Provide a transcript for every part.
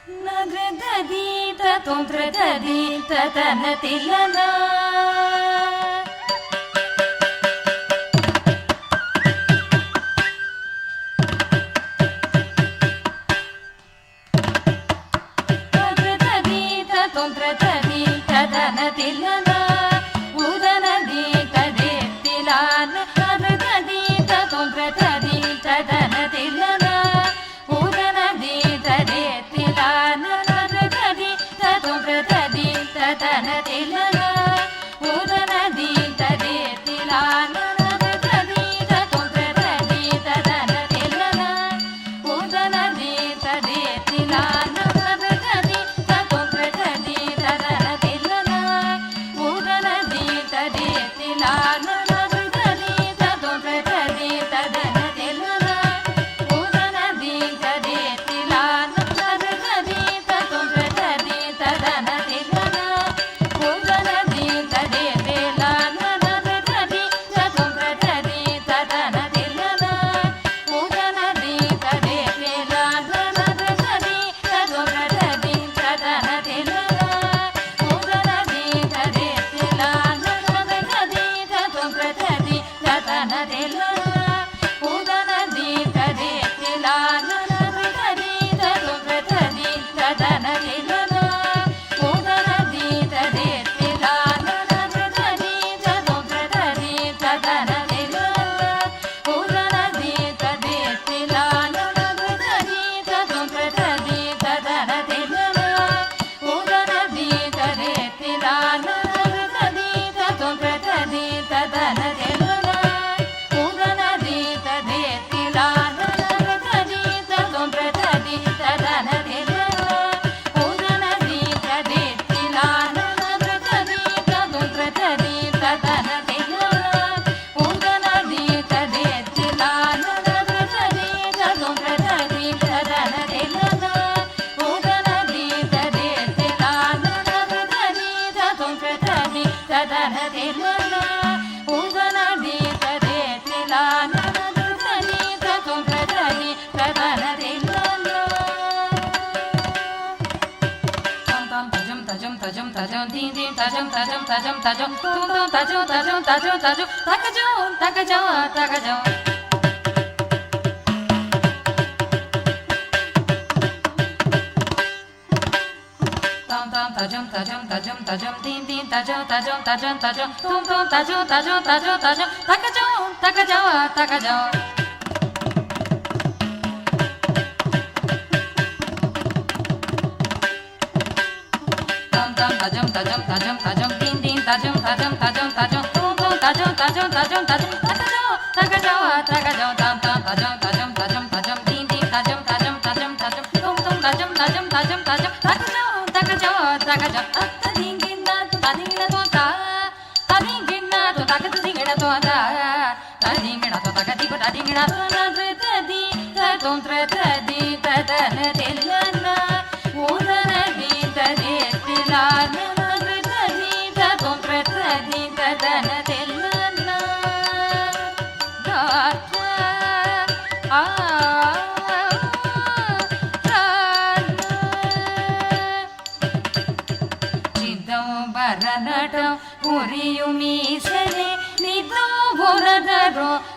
ನಗದೀತ ತೊಂದ್ರದೀತ ತನ ತಿಲನ ನಗದೀತ ತೊಂದ್ರದೀತ ತನ ತಿಲನ ಉದನದೀತ ದೇತ್ತಿಲಾನ ನಗದೀತ ತೊಂದ್ರದೀತ ತನ ತಿಲನ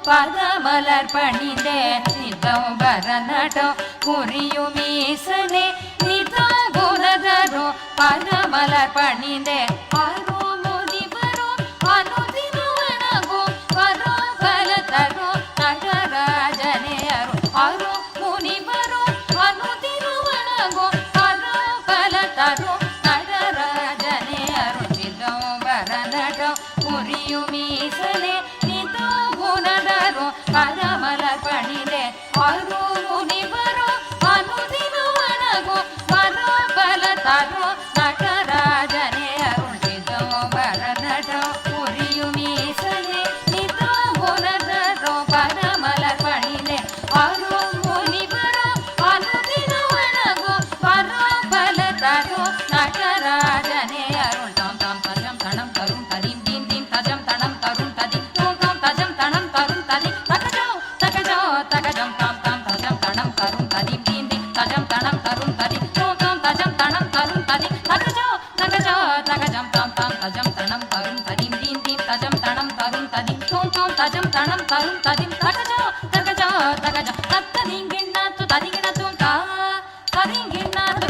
பதமலர் பணிந்தேன் நிதம் பரநடோ புரியும் ஈசனே நிதம் குணதரோ பதமலர் பணிந்தேன் அருள் முனிவரோ அனுதினவனகோ வரோ பலதரோ நடராஜனே அருள் முனிவரோ அனுதினவனகோ வரோ பலதரோ நடராஜனே அருள் நிதம் பரநடோ புரியும் ஈசனே பதமலர் பணிந்தே அரு முனிவரோ அனுதினவனகோ வரோ பல தரோ நடராஜனே அருள்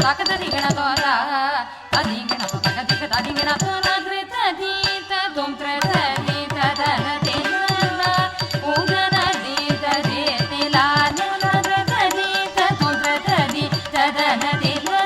ತಕದರಿಗಣ ತೋರ ಅದಿಗಣ ತಕದಿಗ ತದಿಗಣ ತೋರ ಧೃತದಿ ತದುಂ ತ್ರದಿ ತದನ ತಿಲನ ಉದನ ದೀತದೆ ತಿಲಾನ ಧೃತದಿ ತದುಂ ತ್ರದಿ ತದನ ತಿಲನ